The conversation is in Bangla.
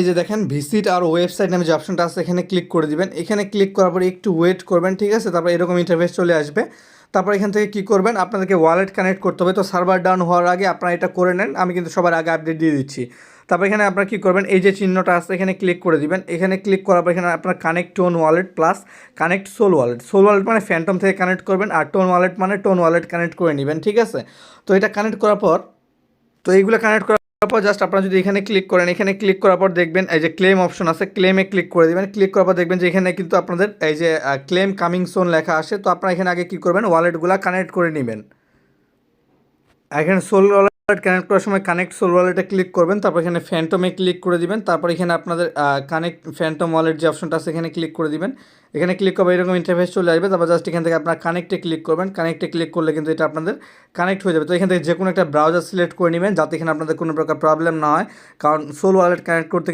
এই যে দেখেন ভিজিট আর ওয়েবসাইট নামে যে অপশনটা আছে এখানে ক্লিক করে দিবেন। এখানে ক্লিক করার পরে একটু ওয়েট করবেন, ঠিক আছে? তারপর এরকম ইন্টারফেস চলে আসবে। তারপর এখান থেকে কী করবেন, আপনাদেরকে ওয়ালেট কানেক্ট করতে হবে। তো সার্ভার ডাউন হওয়ার আগে আপনারা এটা করে নেন, আমি কিন্তু সবার আগে আপডেট দিয়ে দিচ্ছি। তারপর এখানে আপনারা কী করবেন, এই যে চিহ্নটা আছে এখানে ক্লিক করে দিবেন। এখানে ক্লিক করার পর এখানে আপনার connect TON wallet plus connect Sol wallet. Sol wallet মানে ফ্যান্টম থেকে কানেক্ট করবেন, আর টোন ওয়ালেট মানে টোন ওয়ালেট কানেক্ট করে নেবেন, ঠিক আছে? তো এটা কানেক্ট করার পর, তো এইগুলো কানেক্ট করার পর জাস্ট আপনারা যদি এখানে ক্লিক করেন, এখানে ক্লিক করার পর দেখবেন এই যে ক্লেম অপশন আছে, ক্লেমে ক্লিক করে দেবেন। ক্লিক করার পর দেখবেন যে এখানে কিন্তু আপনাদের এই যে ক্লেম কামিং সোন লেখা আসে। তো আপনারা এখানে আগে কী করবেন, ওয়ালেটগুলো কানেক্ট করে নেবেন। এখানে সোল ওয়ালেট কানেক্ট করার সময় কানেক্ট সোল ওয়ালেটে ক্লিক করবেন, তারপর এখানে ফ্যান্টমে ক্লিক করে দিবেন। তারপর এখানে আপনাদের কানেক্ট ফ্যান্টম ওয়ালেট যে অপশনটা আছে এখানে ক্লিক করে দিবেন। এখানে ক্লিক করবে এরকম ইন্টারফেস চলে আসবে। তারপর জাস্ট এখান থেকে আপনার কানেক্টে ক্লিক করবেন। কানেক্টে ক্লিক করলে কিন্তু এটা আপনাদের কানেক্ট হয়ে যাবে। তো এখান থেকে যে কোনো একটা ব্রাউজার সিলেক্ট করে নেবেন যাতে এখানে আপনাদের কোনো প্রকার প্রবলেম না হয়, কারণ সোল ওয়ালেট কানেক্ট করতে